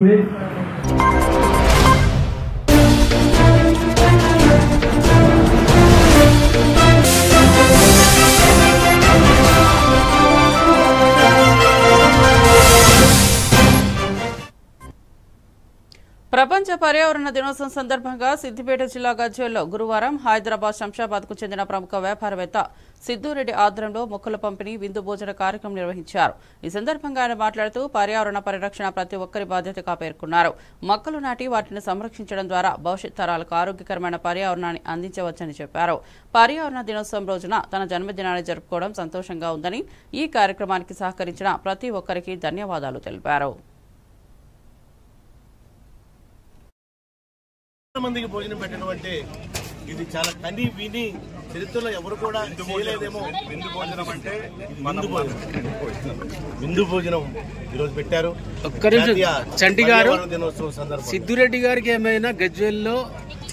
ప్రపంచ పర్యావరణ దినోత్సవం సందర్భంగా సిద్దిపేట జిల్లా గజ్వేల్లో గురువారం హైదరాబాద్ శంషాబాద్ కు చెందిన ప్రముఖ వ్యాపారవేత్త సిద్దురెడ్డి ఆధ్వర్యంలో మొక్కల పంపిణీ విందు భోజన కార్యక్రమం నిర్వహించారు. ఈ సందర్భంగా ఆయన మాట్లాడుతూ పర్యావరణ పరిరక్షణ ప్రతి ఒక్కరి బాధ్యతగా పేర్కొన్నారు. మొక్కలు నాటి వాటిని సంరక్షించడం ద్వారా భవిష్యత్ తరాలకు ఆరోగ్యకరమైన పర్యావరణాన్ని అందించవచ్చని చెప్పారు. పర్యావరణ దినోత్సవం రోజున తన జన్మదినాన్ని జరుపుకోవడం సంతోషంగా ఉందని, ఈ కార్యక్రమానికి సహకరించిన ప్రతి ఒక్కరికి ధన్యవాదాలు తెలిపారు. మందికి భోజనం పెట్టినటువంటి ఇది చాలా కని విని చరిత్రలో ఎవరు కూడా చేయలేదేమో. విందు భోజనం అంటే విందు భోజనం ఈరోజు పెట్టారు. చంటి గారు, సిద్దురెడ్డి గారికి ఏమైనా గజ్వేల్లో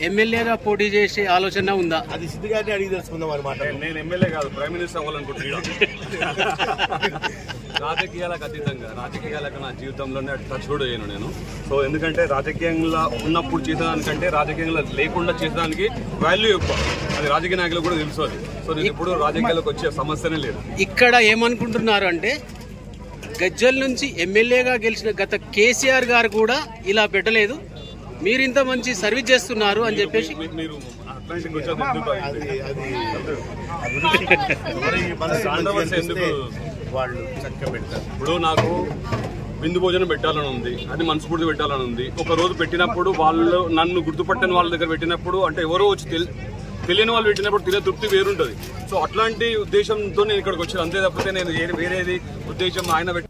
ఎమ్మెల్యేగా పోటీ చేసే ఆలోచన ఉందా? అది సిద్ధు గారిని అడిగి తెలుసుకుందాం అన్నమాట. నేను ఎమ్మెల్యే కాదు, ప్రైమ్ మినిస్టర్ అవ్వాలనుకుంటున్నా. రాజకీయాలకు అతీతంగా, రాజకీయాలకు నా జీవితంలోనే టచ్ కూడా చేయను నేను. సో ఎందుకంటే రాజకీయంలో ఉన్నప్పుడు చేసేదానికంటే రాజకీయంలో లేకుండా చేసేదానికి వాల్యూ ఎక్కువ. అది రాజకీయ నాయకులకు కూడా తెలుసు. అది సో నేను ఇప్పుడు రాజకీయాలకు వచ్చే సమస్యనే లేదు. ఇక్కడ ఏమనుకుంటున్నారు అంటే గజ్వేల్ నుంచి ఎమ్మెల్యేగా గెలిచిన గత కేసీఆర్ గారు కూడా ఇలా పెట్టలేదు, మీరు ఇంత మంచి సర్వీస్ చేస్తున్నారు అని చెప్పేసి మీరు వాళ్ళు చక్కగా పెడతారు. ఇప్పుడు నాకు విందు భోజనం పెట్టాలని ఉంది, అది మనస్ఫూర్తి పెట్టాలని ఉంది. ఒక రోజు పెట్టినప్పుడు వాళ్ళు నన్ను గుర్తుపట్టని వాళ్ళ దగ్గర పెట్టినప్పుడు, అంటే ఎవరో వచ్చి తెలియని వాళ్ళు పెట్టినప్పుడు తినే తృప్తి వేరుంటుంది. సో అట్లాంటి ఉద్దేశంతో నేను ఇక్కడికి వచ్చాను, అంతే తప్పితే నేను వేరేది ఉద్దేశం ఆయన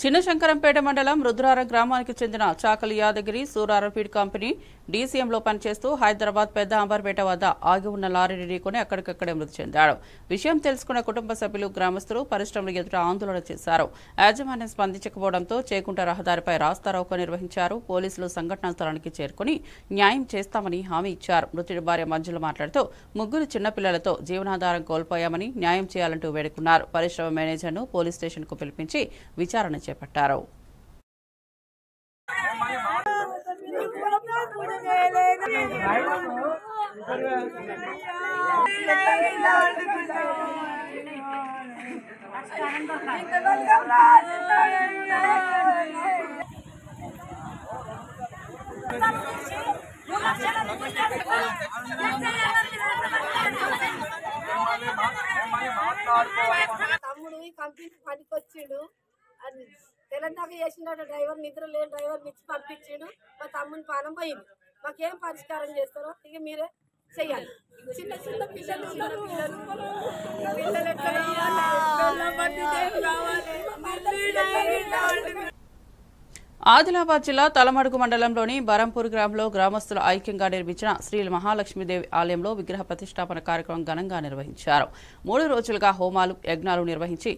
చిన్నశంకరంపేట మండలం రుద్రారం గ్రామానికి చెందిన చాకలి యాదగిరి సూరారం ఫీడ్ కంపెనీ డీసీఎంలో పనిచేస్తూ హైదరాబాద్ పెద్ద అంబర్పేట వద్ద ఆగి ఉన్న లారీని ఢీకొని అక్కడికక్కడే మృతి చెందాడు. విషయం తెలుసుకున్న కుటుంబ సభ్యులు, గ్రామస్తులు పరిశ్రమల ఎదుట ఆందోళన చేశారు. యాజమాన్యం స్పందించకపోవడంతో చేకుంట రహదారిపై రాస్తారోకో నిర్వహించారు. పోలీసులు సంఘటనా స్థలానికి చేరుకుని న్యాయం చేస్తామని హామీ ఇచ్చారు. మృతుడి భార్య మంజుల మాట్లాడుతూ ముగ్గురు చిన్నపిల్లలతో జీవనాధారం కోల్పోయామని న్యాయం చేయాలంటూ వేడుకున్నారు. పరిశ్రమ మేనేజర్ను పోలీస్ స్టేషన్కు పిలిపించి విచారణ చేపట్టారు. తమ్ముడు ఈ కంపెనీ పనికి వచ్చిండు, అది తెలంగాణ చేసిన డ్రైవర్ నిద్ర లేని డ్రైవర్ ఇచ్చి పంపించిండు. మా తమ్ముని పానం పోయింది. మాకేం పరిష్కారం చేస్తారో ఇక మీరే చెయ్యాలి. చిన్న చిన్న పిల్లలు ఆదిలాబాద్ జిల్లా తలమడుగు మండలంలోని బరంపూర్ గ్రామంలో గ్రామస్తులు ఐక్యంగా నిర్మించిన శ్రీ మహాలక్ష్మీదేవి ఆలయంలో విగ్రహ ప్రతిష్టాపన కార్యక్రమం ఘనంగా నిర్వహించారు. 3 రోజులుగా హోమాలు, యజ్ఞాలు నిర్వహించి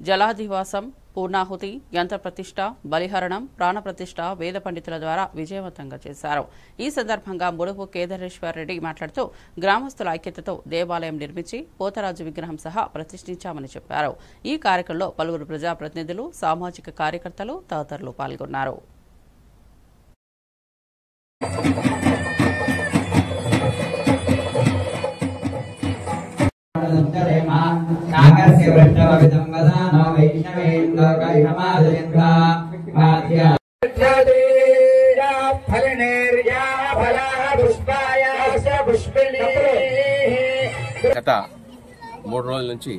జలాధివాసం, పూర్ణాహుతి, యంత్ర ప్రతిష్ఠ, బలిహరణం, ప్రాణప్రతిష్ఠ వేద పండితుల ద్వారా విజయవంతంగా చేశారు. ఈ సందర్భంగా ముడుపు కేదారేశ్వర రెడ్డి మాట్లాడుతూ గ్రామస్తుల ఐక్యతతో దేవాలయం నిర్మించి పోతరాజు విగ్రహం సహా ప్రతిష్ఠించామని చెప్పారు. ఈ కార్యక్రమంలో పలువురు ప్రజాప్రతినిధులు, సామాజిక కార్యకర్తలు తదితరులు పాల్గొన్నారు. గత 3 రోజుల నుంచి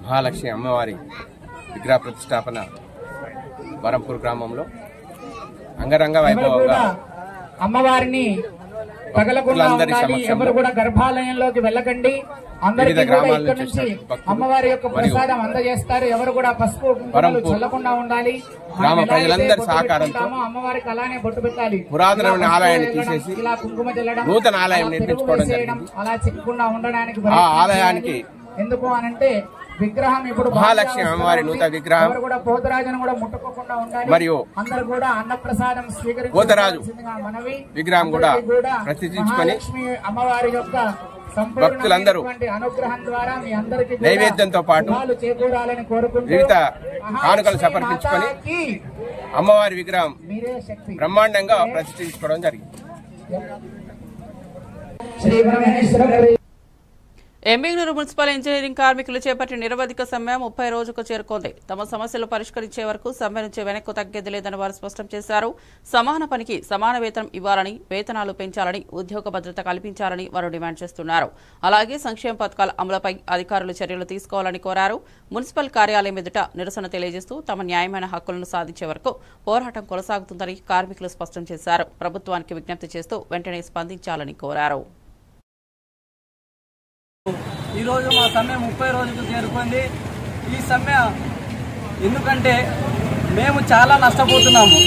మహాలక్ష్మి అమ్మవారి విగ్రహ ప్రతిష్టాపన బరంపూర్ గ్రామంలో అంగరంగ వైభవంగా అమ్మవారిని పగలకుండా ఉండాలి. ఎవరు కూడా గర్భాలయంలోకి వెళ్ళకండి. అందరికీ కూడా ఇక్కడ నుంచి అమ్మవారి యొక్క ప్రసాదం అందజేస్తారు. ఎవరు కూడా పసుపు చల్లకుండా ఉండాలి. గ్రామ ప్రజలందరి సహకారంతో అమ్మవారికి అలానే బొట్టు పెట్టాలి. పురాతన ఆలయాన్ని తీసేసి ఇలా కుంకుమ చల్లడం, నూతన ఆలయం నిర్మించుకోవడం జరిగింది. అలా చిక్కకుండా ఉండడానికి ఆ ఆలయానికి ఎందుకు అనంటే విగ్రహం ఇప్పుడు మహాలక్ష్మి అమ్మవారి నూతన విగ్రహం కూడా పోతరాజును కూడా ముట్టుకోకుండా ఉండాలి. మరియు అందరూ కూడా అన్నప్రసాదం స్వీకరించి పోతరాజు మనవి విగ్రహం కూడా ప్రతిష్ఠించుకొని అమ్మవారి యొక్క భక్తులందరూ అనుగ్రహం ద్వారా మీ అందరికీ నైవేద్యంతో పాటు చేకూరాలని కోరుకుంటూ వివిధ కానుకలు సమర్పించుకొని అమ్మవారి విగ్రహం బ్రహ్మాండంగా ప్రతిష్ఠించుకోవడం జరిగింది. ఎమ్మిగనూరు మున్సిపల్ ఇంజనీరింగ్ కార్మికులు చేపట్టిన నిరవధిక సమ్మె 30 రోజుకు చేరుకుంది. తమ సమస్యలు పరిష్కరించే వరకు సమ్మె నుంచి వెనక్కు తగ్గేది లేదని వారు స్పష్టం చేశారు. సమాన పనికి సమాన వేతనం ఇవ్వాలని, వేతనాలు పెంచాలని, ఉద్యోగ భద్రత కల్పించాలని వారు డిమాండ్ చేస్తున్నారు. అలాగే సంక్షేమ పథకాల అమలుపై అధికారులు చర్యలు తీసుకోవాలని కోరారు. మున్సిపల్ కార్యాలయం ఎదుట నిరసన తెలియజేస్తూ తమ న్యాయమైన హక్కులను సాధించే వరకు పోరాటం కొనసాగుతుందని కార్మికులు స్పష్టం చేశారు. ప్రభుత్వానికి విజ్ఞప్తి చేస్తూ వెంటనే స్పందించాలని కోరారు. ఈరోజు మా సమ్మె 30 రోజులకు చేరుకుంది. ఈ సమ్మె ఎందుకంటే మేము చాలా నష్టపోతున్నాము.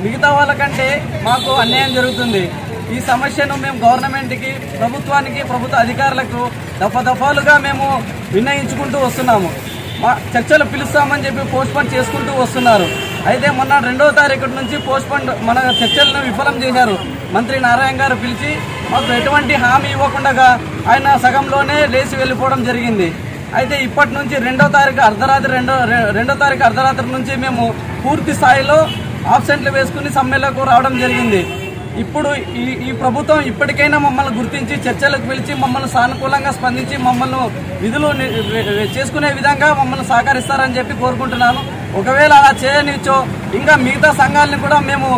మిగతా వాళ్ళకంటే మాకు అన్యాయం జరుగుతుంది. ఈ సమస్యను మేము గవర్నమెంట్కి, ప్రభుత్వానికి, ప్రభుత్వ అధికారులకు దఫాలుగా మేము విన్నయించుకుంటూ వస్తున్నాము. మా చర్చలు పిలుస్తామని చెప్పి పోస్ట్పోన్ చేసుకుంటూ వస్తున్నారు. అయితే మొన్న 2వ తారీఖు నుంచి పోస్ట్పోన్ మన చర్చలను విఫలం చేశారు. మంత్రి నారాయణ గారు పిలిచి మాకు ఎటువంటి హామీ ఇవ్వకుండా ఆయన సగంలోనే లేచి వెళ్ళిపోవడం జరిగింది. అయితే ఇప్పటి నుంచి 2వ తారీఖు అర్ధరాత్రి నుంచి మేము పూర్తి స్థాయిలో ఆబ్సెంట్లు వేసుకుని సమ్మెలకు రావడం జరిగింది. ఇప్పుడు ఈ ప్రభుత్వం ఇప్పటికైనా మమ్మల్ని గుర్తించి చర్చలకు పిలిచి మమ్మల్ని సానుకూలంగా స్పందించి మమ్మల్ని విధులు చేసుకునే విధంగా మమ్మల్ని సహకరిస్తారని చెప్పి కోరుకుంటున్నాను. ఒకవేళ అలా చేయనిచ్చో ఇంకా మిగతా సంఘాలను కూడా మేము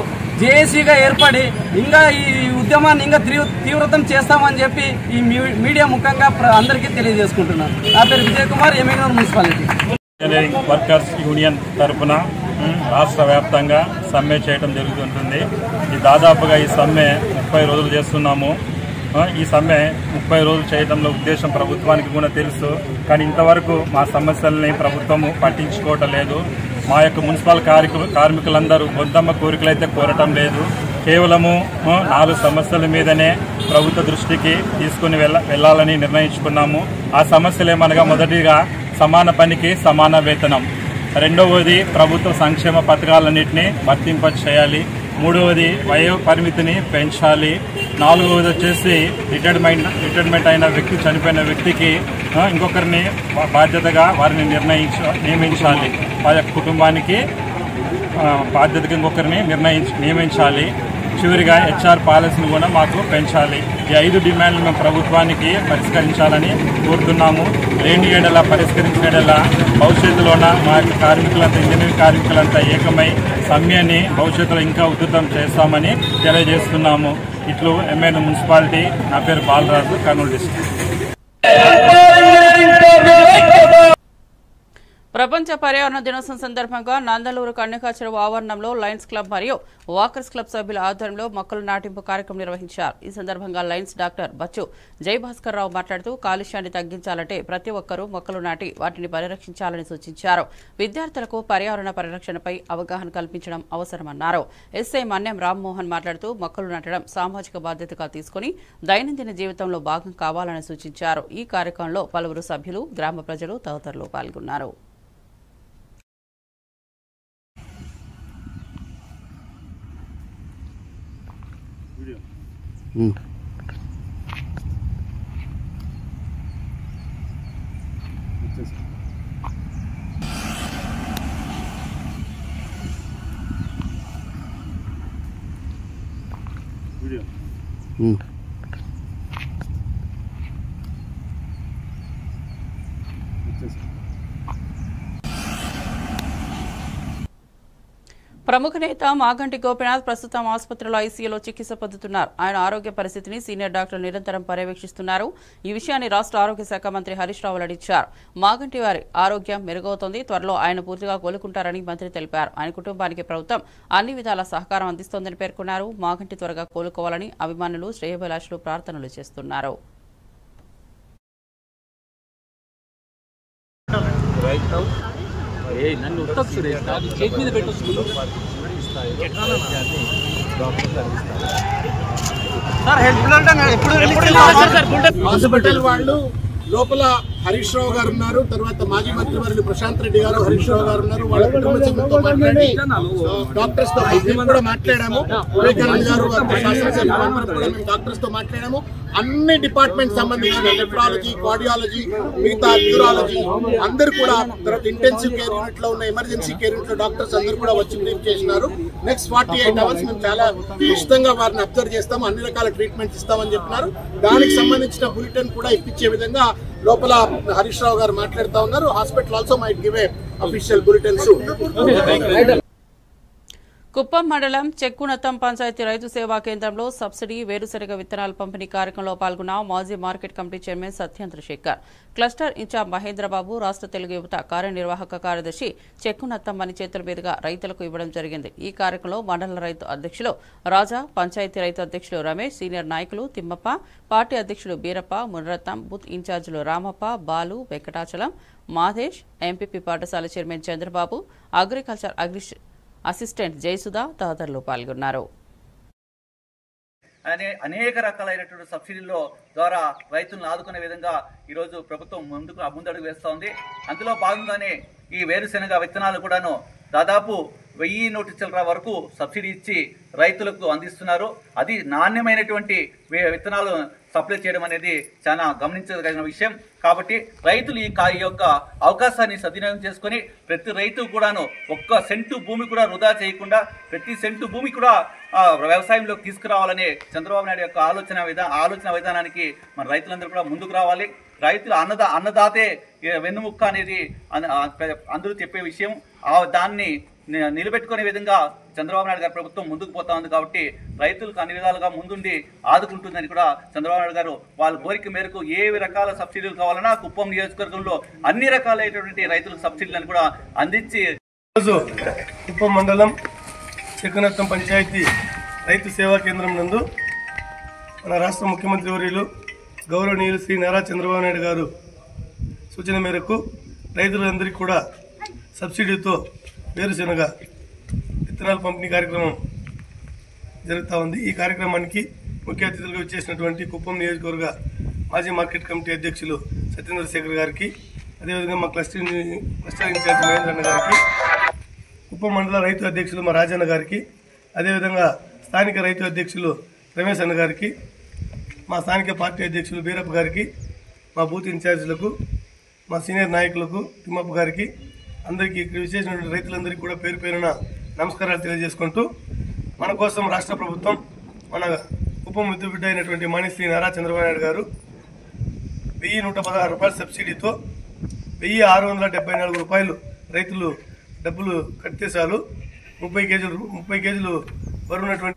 జేఏసీగా ఏర్పడి ఇంకా ఈ ఉద్యమాన్ని ఇంకా తీవ్రతం చేస్తామని చెప్పి ఈ మీడియా ముఖంగా అందరికీ తెలియజేసుకుంటున్నాను. నా పేరు Vijay Kumar, Yemmiganur municipality. Engineering workers union తరఫున రాష్ట్ర వ్యాప్తంగా సమ్మె చేయడం జరుగుతుంటుంది. ఈ దాదాపుగా ఈ సమ్మె 30 రోజులు చేస్తున్నాము. ఈ సమ్మె 30 రోజులు చేయడంలో ఉద్దేశం ప్రభుత్వానికి కూడా తెలుసు. కానీ ఇంతవరకు మా సమస్యల్ని ప్రభుత్వము పట్టించుకోవటం లేదు. మా యొక్క మున్సిపల్ కార్మికులందరూ బొందమ్మ కోరికలైతే కోరటం లేదు. కేవలము 4 సమస్యల మీదనే ప్రభుత్వ దృష్టికి తీసుకుని వెళ్ళాలని నిర్ణయించుకున్నాము. ఆ సమస్యలు ఏమనగా, మొదటిగా సమాన పనికి సమాన వేతనం, రెండవది ప్రభుత్వ సంక్షేమ పథకాలన్నింటినీ వర్తింప చేయాలి, మూడవది వయో పరిమితిని పెంచాలి, నాలుగవది వచ్చేసి రిటైర్మెంట్ అయిన వ్యక్తి, చనిపోయిన వ్యక్తికి ఇంకొకరిని బాధ్యతగా వారిని నియమించాలి. వారి కుటుంబానికి బాధ్యతగా ఇంకొకరిని నియమించాలి. చివరిగా హెచ్ఆర్ పాలసీని కూడా మాకు పెంచాలి. ఈ 5 డిమాండ్లు మేము ప్రభుత్వానికి పరిష్కరించాలని కోరుతున్నాము. లేని ఏడలా పరిష్కరించిన ఏడలా భవిష్యత్తులోన మా యొక్క కార్మికులంతా, ఇంజనీరింగ్ కార్మికులంతా ఏకమై సమ్మెని భవిష్యత్తులో ఇంకా ఉధృతం చేస్తామని తెలియజేస్తున్నాము. ఇట్లు ఎమ్మెల్యే మున్సిపాలిటీ. నా పేరు బాలరాజు, కర్నూలు డిస్ట్రిక్ట్. ప్రపంచ పర్యావరణ దినోత్సవం సందర్భంగా నందలూరు కన్యకా చెరువు ఆవరణంలో లయన్స్ క్లబ్ మరియు వాకర్స్ క్లబ్ సభ్యుల ఆధ్వర్యంలో మొక్కలు నాటింపు కార్యక్రమం నిర్వహించారు. ఈ సందర్భంగా లయన్స్ డాక్టర్ బచ్చు జయభాస్కర్ రావు మాట్లాడుతూ కాలుష్యాన్ని తగ్గించాలంటే ప్రతి ఒక్కరూ మొక్కలు నాటి వాటిని పరిరక్షించాలని సూచించారు. విద్యార్థులకు పర్యావరణ పరిరక్షణపై అవగాహన కల్పించడం అవసరమన్నారు. ఎస్ఐ మన్యం రామ్మోహన్ మాట్లాడుతూ మొక్కలు నాటడం సామాజిక బాధ్యతగా తీసుకుని దైనందిన జీవితంలో భాగం కావాలని సూచించారు. ఈ కార్యక్రమంలో పలువురు సభ్యులు, గ్రామ ప్రజలు తదితరులు పాల్గొన్నారు. ప్రముఖ నేత మాగంటి గోపీనాథ్ ప్రస్తుతం ఆసుపత్రిలో ఐసీయూలో చికిత్స పొందుతున్నారు. ఆయన ఆరోగ్య పరిస్థితిని సీనియర్ డాక్టర్లు నిరంతరం పర్యవేక్షిస్తున్నారు. ఈ విషయాన్ని రాష్ట్ర ఆరోగ్య శాఖ మంత్రి హరీష్ రావు వెల్లడించారు. మాగంటి వారి ఆరోగ్యం మెరుగవుతోంది, త్వరలో ఆయన పూర్తిగా కోలుకుంటారని మంత్రి తెలిపారు. ఆయన కుటుంబానికి ప్రభుత్వం అన్ని విధాల సహకారం అందిస్తోందని పేర్కొన్నారు. మాగంటి త్వరగా కోలుకోవాలని అభిమానులు, శ్రేయోభిలాషులు ప్రార్థనలు చేస్తున్నారు. హాస్పిటల్ వాళ్ళు లోపల హరీష్ రావు గారు ఉన్నారు, తర్వాత మాజీ మంత్రి వర్యులు ప్రశాంత్ రెడ్డి గారు, హరీష్ రావు గారు ఉన్నారు. వాళ్ళ కుటుంబ సభ్యులతో మాట్లాడి డాక్టర్స్ తో మేము కూడా మాట్లాడాము. వివేకానంద్ గారు మేము డాక్టర్స్ తో మాట్లాడాము. అన్ని డిపార్ట్మెంట్ సంబంధించిన నెఫ్రాలజీ, కార్డియాలజీ, మిగతా న్యూరాలజీ అందరూ కూడా, తర్వాత ఇంటెన్సివ్ కేర్ యూనిట్ లో ఉన్న ఎమర్జెన్సీ కేర్ యూనిట్ లో డాక్టర్స్ అందరూ కూడా వచ్చి బ్రీఫ్ చేసినారు. నెక్స్ట్ 48 hours మేము చాలా ఇష్టంగా వారిని అబ్జర్వ్ చేస్తాము, అన్ని రకాల ట్రీట్మెంట్స్ ఇస్తామని చెప్పినారు. దానికి సంబంధించిన బులెటిన్ కూడా ఇప్పించే విధంగా లోపల హరీష్ రావు గారు మాట్లాడుతూ ఉన్నారు. Hospital also might give a official bulletins. Kuppam మండలం చెక్కునత్తం పంచాయతీ రైతు సేవా కేంద్రంలో సబ్సిడీ వేరుశనగ విత్తనాల పంపిణీ కార్యక్రమంలో పాల్గొన్న మాజీ market committee chairman Satyendrashekhar, cluster incharge Mahendrababu, రాష్ట్ర తెలుగు యువత కార్యనిర్వాహక కార్యదర్శి చెక్కునత్తం అని చేతుల మీదుగా రైతులకు ఇవ్వడం జరిగింది. ఈ కార్యక్రమంలో మండల రైతు అధ్యక్షులు రాజా, పంచాయతీ రైతు అధ్యక్షులు రమేష్, సీనియర్ నాయకులు తిమ్మప్ప, పార్టీ అధ్యక్షులు బీరప్ప, మునరత్నం, బూత్ ఇన్ఛార్జీలు రామప్ప, బాలు, వెంకటాచలం, మాధేష్, ఎంపీపీ పాఠశాల chairman Chandrababu, agriculture assistant Jayasudha తదితరులు పాల్గొన్నారు. అనేక రకాలైనటువంటి సబ్సిడీల్లో ద్వారా రైతులను ఆదుకునే విధంగా ఈరోజు ప్రభుత్వం ముందడుగు వేస్తోంది. అందులో భాగంగానే ఈ వేరుశెనగ విత్తనాలు కూడాను దాదాపు 1000 చిల్లర వరకు సబ్సిడీ ఇచ్చి రైతులకు అందిస్తున్నారు. అది నాణ్యమైనటువంటి విత్తనాలు సప్లై చేయడం అనేది చాలా గమనించదగిన విషయం. కాబట్టి రైతులు ఈ యొక్క అవకాశాన్ని సద్వినియోగం చేసుకుని ప్రతి రైతు కూడాను ఒక్క సెంటు భూమి కూడా వృధా చేయకుండా ప్రతి సెంటు భూమి కూడా వ్యవసాయంలోకి తీసుకురావాలనే చంద్రబాబు నాయుడు యొక్క ఆలోచన విధానానికి మన రైతులందరూ కూడా ముందుకు రావాలి. రైతులు అన్నదాతే వెన్నుముక్క అనేది అందరూ చెప్పే విషయం. దాన్ని నిలబెట్టుకునే విధంగా చంద్రబాబు నాయుడు గారి ప్రభుత్వం ముందుకు పోతా ఉంది. కాబట్టి రైతులకు అన్ని విధాలుగా ముందుండి ఆదుకుంటుందని కూడా చంద్రబాబు నాయుడు గారు వాళ్ళ కోరిక మేరకు ఏ రకాల సబ్సిడీలు కావాలన్నా కుప్పం నియోజకవర్గంలో అన్ని రకాలైనటువంటి రైతులకు సబ్సిడీలను కూడా అందించి కుప్పం మండలం చెక్కునత్తం పంచాయతీ రైతు సేవా కేంద్రం నందు మన రాష్ట్ర ముఖ్యమంత్రి వర్యులు గౌరవనీయులు శ్రీ నారా చంద్రబాబు నాయుడు గారు సూచన మేరకు రైతులందరికీ కూడా సబ్సిడీతో వేరుశెనగ విత్తనాల పంపిణీ కార్యక్రమం జరుగుతూ ఉంది. ఈ కార్యక్రమానికి ముఖ్య అతిథులుగా వచ్చేసినటువంటి కుప్పం నియోజకవర్గ మాజీ మార్కెట్ కమిటీ అధ్యక్షులు సత్యేంద్రశేఖర్ గారికి, అదేవిధంగా మా క్లస్టర్ ఇన్ఛార్జ్ మహేంద్రన్న గారికి, కుప్పం మండల రైతు అధ్యక్షులు మా రాజన్న గారికి, అదేవిధంగా స్థానిక రైతు అధ్యక్షులు రమేష్ అన్న గారికి, మా స్థానిక పార్టీ అధ్యక్షులు బీరప్ప గారికి, మా బూత్ ఇన్ఛార్జీలకు, మా సీనియర్ నాయకులకు తిమ్మప్ప గారికి, అందరికీ ఇక్కడ విశేషమైన రైతులందరికీ కూడా పేరు పేరున నమస్కారాలు తెలియజేసుకుంటూ, మన కోసం రాష్ట్ర ప్రభుత్వం మన కుప్పం ముద్దుబిడ్డ అయినటువంటి మాణిశ్రీ నారా చంద్రబాబు నాయుడు గారు 1116 రూపాయల సబ్సిడీతో 1674 రూపాయలు రైతులు డబ్బులు కడితే చాలు 30 కేజీలు బరువున్నటువంటి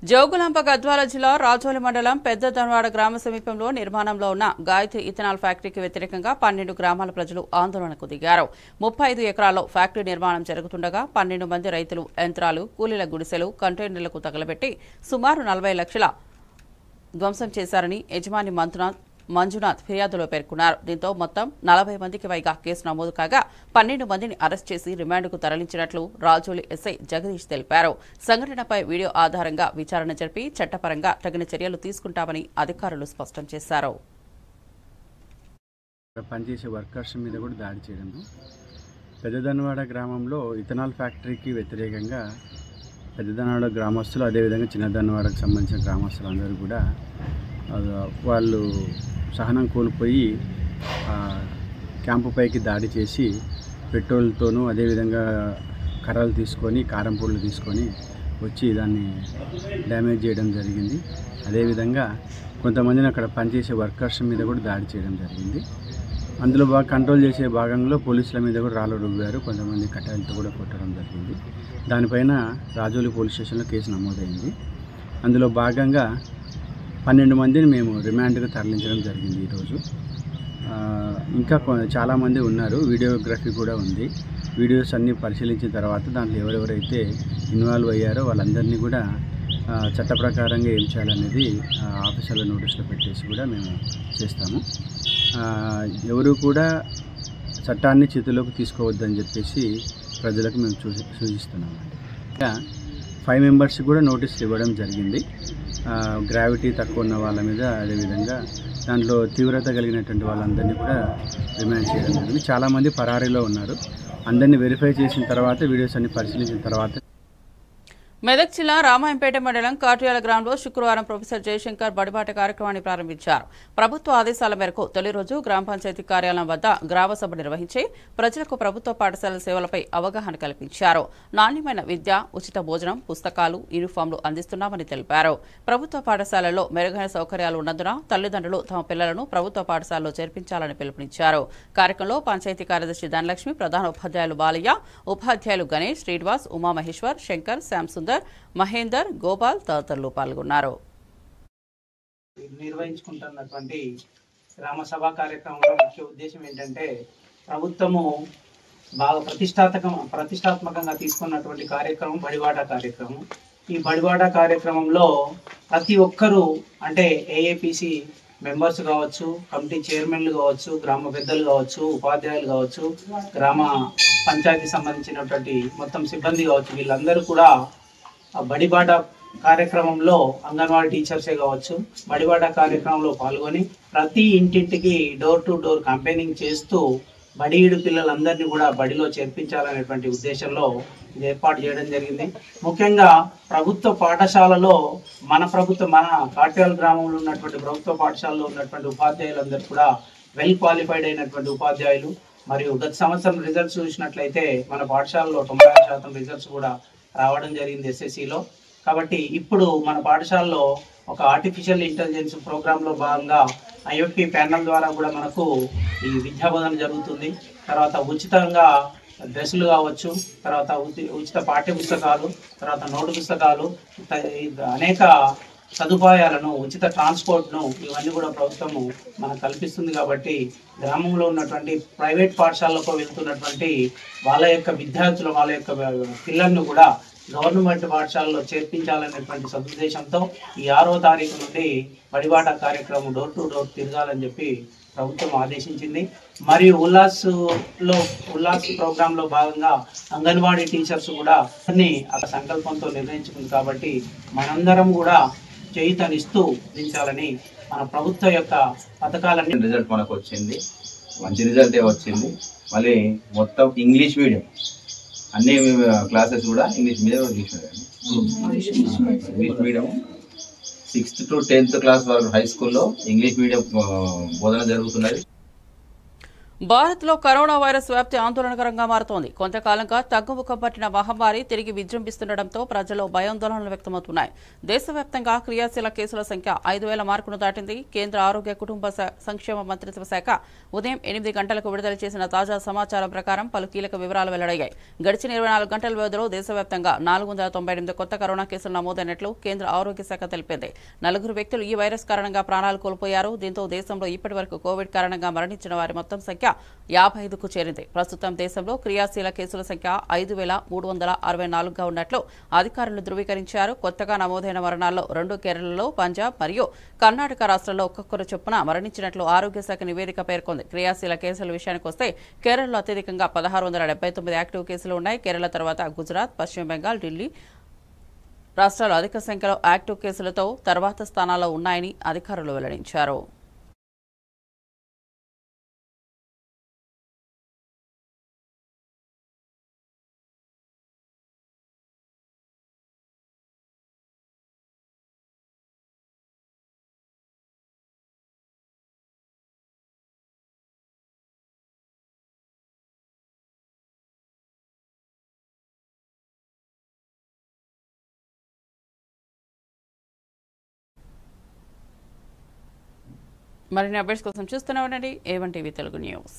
జోగులాంబ గద్వాల జిల్లా రాజోలి మండలం పెద్ద ధన్వాడ గ్రామ సమీపంలో నిర్మాణంలో ఉన్న గాయత్రి ఇథనాల్ ఫ్యాక్టరీకి వ్యతిరేకంగా 12 గ్రామాల ప్రజలు ఆందోళనకు దిగారు. 35 ఎకరాల్లో ఫ్యాక్టరీ నిర్మాణం జరుగుతుండగా 12 మంది రైతులు యంత్రాలు, కూలీల గుడిసెలు, కంటైనర్లకు తగలబెట్టి సుమారు 40 లక్షల ధ్వంసం చేశారని యజమాని మంజునాథ్ ఫిర్యాదులో పేర్కొన్నారు. దీంతో మొత్తం 40 మందికి పైగా కేసు నమోదు కాగా 12 మందిని అరెస్ట్ చేసి రిమాండ్కు తరలించినట్లు రాజోలి ఎస్ఐ జగదీష్ తెలిపారు. సంఘటనపై వీడియో ఆధారంగా విచారణ జరిపి చట్టపరంగా తగిన చర్యలు తీసుకుంటామని అధికారులు స్పష్టం చేశారు. పనిచేసే వర్కర్స్ మీద కూడా దాడి చేయడం, పెద్దదన్వాడ గ్రామంలో ఇథనాల్ ఫ్యాక్టరీకి వ్యతిరేకంగా పెద్దదన్వాడ గ్రామస్తులు, అదేవిధంగా చిన్నదన్వాడకు సంబంధించిన గ్రామస్తులు అందరూ కూడా వాళ్ళు సహనం కోల్పోయి క్యాంపు పైకి దాడి చేసి పెట్రోల్తోనూ అదేవిధంగా కర్రలు తీసుకొని, కారం పొడులు తీసుకొని వచ్చి దాన్ని డ్యామేజ్ చేయడం జరిగింది. అదేవిధంగా కొంతమందిని అక్కడ పనిచేసే వర్కర్స్ మీద కూడా దాడి చేయడం జరిగింది. అందులో కంట్రోల్ చేసే భాగంలో పోలీసుల మీద కూడా రాళ్ళు రువ్వారు, కొంతమంది కట్టాలతో కూడా కొట్టడం జరిగింది. దానిపైన రాజోలి పోలీస్ స్టేషన్లో కేసు నమోదైంది. అందులో భాగంగా 12 మందిని మేము రిమాండ్గా తరలించడం జరిగింది ఈరోజు. ఇంకా చాలామంది ఉన్నారు, వీడియోగ్రఫీ కూడా ఉంది. వీడియోస్ అన్నీ పరిశీలించిన తర్వాత దాంట్లో ఎవరెవరైతే ఇన్వాల్వ్ అయ్యారో వాళ్ళందరినీ కూడా చట్ట ప్రకారంగా ఏం చేయాలనేది ఆఫీసర్ల నోటీసులో పెట్టేసి కూడా మేము చేస్తాము. ఎవరు కూడా చట్టాన్ని చేతిలోకి తీసుకోవద్దని చెప్పేసి ప్రజలకు మేము సూచిస్తున్నామండి. 5 మెంబర్స్కి కూడా నోటీసులు ఇవ్వడం జరిగింది. గ్రావిటీ తక్కువ ఉన్న వాళ్ళ మీద, అదేవిధంగా దాంట్లో తీవ్రత కలిగినటువంటి వాళ్ళందరినీ కూడా రిమాండ్ చేయడం జరిగింది. చాలామంది పరారీలో ఉన్నారు. అందరినీ వెరిఫై చేసిన తర్వాత, వీడియోస్ అన్ని పరిశీలించిన తర్వాత మెదక్ జిల్లా రామాయంపేట మండలం కాట్యాల గ్రామంలో శుక్రవారం ప్రొఫెసర్ జయశంకర్ బడిబాట కార్యక్రమాన్ని ప్రారంభించారు. ప్రభుత్వ ఆదేశాల మేరకు తొలి రోజు గ్రామ పంచాయతీ కార్యాలయం వద్ద గ్రామ సభ నిర్వహించి ప్రజలకు ప్రభుత్వ పాఠశాలల సేవలపై అవగాహన కల్పించారు. నాణ్యమైన విద్య, ఉచిత భోజనం, పుస్తకాలు, యూనిఫామ్లు అందిస్తున్నామని తెలిపారు. ప్రభుత్వ పాఠశాలల్లో మెరుగైన సౌకర్యాలు ఉన్నందున తల్లిదండ్రులు తమ పిల్లలను ప్రభుత్వ పాఠశాలలో చేర్పించాలని పిలుపునిచ్చారు. కార్యక్రమంలో పంచాయతీ కార్యదర్శి ధనలక్ష్మి, ప్రధాన ఉపాధ్యాయులు బాలయ్య, ఉపాధ్యాయులు గణేష్, శ్రీనివాస్, ఉమామహేశ్వర్, శంకర్, శ్యామ్ మహేందర్, గోపాల్ తదితరులు పాల్గొన్నారు. నిర్వహించుకుంటున్నటువంటి గ్రామ సభా కార్యక్రమంలో ముఖ్య ఉద్దేశం ఏంటంటే, ప్రభుత్వము బాగా ప్రతిష్టాత్మకంగా తీసుకున్నటువంటి కార్యక్రమం బడిబాట కార్యక్రమం. ఈ బడిబాట కార్యక్రమంలో ప్రతి ఒక్కరూ, అంటే ఏఏపీసీ మెంబర్స్ కావచ్చు, కమిటీ చైర్మన్లు కావచ్చు, గ్రామ పెద్దలు కావచ్చు, ఉపాధ్యాయులు కావచ్చు, గ్రామ పంచాయతీ సంబంధించినటువంటి మొత్తం సిబ్బంది కావచ్చు, వీళ్ళందరూ కూడా బడిబాట కార్యక్రమంలో అంగన్వాడీ టీచర్సే కావచ్చు, బడిబాట కార్యక్రమంలో పాల్గొని ప్రతి ఇంటింటికి డోర్ టు డోర్ క్యాంపెయినింగ్ చేస్తూ బడిఈడు పిల్లలందరినీ కూడా బడిలో చేర్పించాలనేటువంటి ఉద్దేశంలో ఇది ఏర్పాటు చేయడం జరిగింది. ముఖ్యంగా ప్రభుత్వ పాఠశాలలో మన కాట్యాల గ్రామంలో ఉన్నటువంటి ప్రభుత్వ పాఠశాలలో ఉన్నటువంటి ఉపాధ్యాయులందరూ కూడా వెల్ క్వాలిఫైడ్ అయినటువంటి ఉపాధ్యాయులు. మరియు గత సంవత్సరం రిజల్ట్స్ చూసినట్లయితే మన పాఠశాలలో 90% రిజల్ట్స్ కూడా రావడం జరిగింది ఎస్ఎస్సిలో. కాబట్టి ఇప్పుడు మన పాఠశాలలో ఒక ఆర్టిఫిషియల్ ఇంటెలిజెన్స్ ప్రోగ్రాంలో భాగంగా ఐఎఫ్పి ప్యానల్ ద్వారా కూడా మనకు ఈ విద్యాబోధన జరుగుతుంది. తర్వాత ఉచితంగా డ్రెస్సులు కావచ్చు, తర్వాత ఉచిత పాఠ్య పుస్తకాలు, తర్వాత నోటు పుస్తకాలు, అనేక సదుపాయాలను, ఉచిత ట్రాన్స్పోర్ట్ను, ఇవన్నీ కూడా ప్రభుత్వము మనకు కల్పిస్తుంది. కాబట్టి గ్రామంలో ఉన్నటువంటి ప్రైవేట్ పాఠశాలకు వెళ్తున్నటువంటి వాళ్ళ యొక్క విద్యార్థులు, వాళ్ళ యొక్క పిల్లలను కూడా గవర్నమెంట్ పాఠశాలలో చేర్పించాలనేటువంటి సదుద్దేశంతో ఈ 6వ తారీఖు నుండి బడిబాట కార్యక్రమం డోర్ టు డోర్ తిరగాలని చెప్పి ప్రభుత్వం ఆదేశించింది. మరియు ఉల్లాస్ ప్రోగ్రాంలో భాగంగా అంగన్వాడీ టీచర్స్ కూడా అన్ని ఆ సంకల్పంతో నిర్ణయించుకుంది. కాబట్టి మనందరం కూడా చేయుతనిస్తూ దించాలని మన ప్రభుత్వ యొక్క పథకాలన్నీ. రిజల్ట్ మనకు వచ్చింది, మంచి రిజల్టే వచ్చింది. మళ్ళీ మొత్తం ఇంగ్లీష్ మీడియం, అన్ని క్లాసెస్ కూడా English medium, English medium 6th to 10th class వరకు హై స్కూల్లో ఇంగ్లీష్ మీడియం బోధన జరుగుతున్నది. భారత్లో కరోనా వైరస్ వ్యాప్తి ఆందోళనకరంగా మారుతోంది. కొంతకాలంగా తగ్గుముఖం పట్టిన మహమ్మారి తిరిగి విజృంభిస్తుండటంతో ప్రజల్లో భయాందోళనలు వ్యక్తమవుతున్నాయి. దేశవ్యాప్తంగా క్రియాశీల కేసుల సంఖ్య 5,000 మార్కును దాటింది. కేంద్ర ఆరోగ్య కుటుంబ సంక్షేమ మంత్రిత్వ శాఖ ఉదయం 8 గంటలకు విడుదల చేసిన తాజా సమాచారం ప్రకారం పలు కీలక వివరాలు వెల్లడయ్యాయి. గడిచిన 24 గంటల వ్యవధిలో దేశవ్యాప్తంగా 498 కొత్త కరోనా కేసులు నమోదైనట్లు కేంద్ర ఆరోగ్య శాఖ తెలిపింది. 4 వ్యక్తులు ఈ వైరస్ కారణంగా ప్రాణాలు కోల్పోయారు. దీంతో దేశంలో ఇప్పటి వరకు కోవిడ్ కారణంగా మరణించిన వారి మొత్తం సంఖ్య 55కు చేరింది. ప్రస్తుతం దేశంలో క్రియాశీల కేసుల సంఖ్య 5,364గా ఉన్నట్లు అధికారులు ధృవీకరించారు. కొత్తగా నమోదైన మరణాల్లో 2 కేరళలో, పంజాబ్ మరియు కర్ణాటక రాష్ట్రాల్లో ఒక్కొక్కరు చొప్పున మరణించినట్లు ఆరోగ్య శాఖ నివేదిక పేర్కొంది. క్రియాశీల కేసుల విషయానికి వస్తే కేరళలో అత్యధికంగా 1,679 యాక్టివ్ కేసులు ఉన్నాయి. కేరళ తర్వాత గుజరాత్, పశ్చిమ బెంగాల్, ఢిల్లీ రాష్ట్రాలు అధిక సంఖ్యలో యాక్టివ్ కేసులతో తర్వాత స్థానాల్లో ఉన్నాయని అధికారులు వెల్లడించారు. మరిన్ని అప్డేట్స్ కోసం చూస్తూనే ఉండండి A1 టీవీ తెలుగు న్యూస్.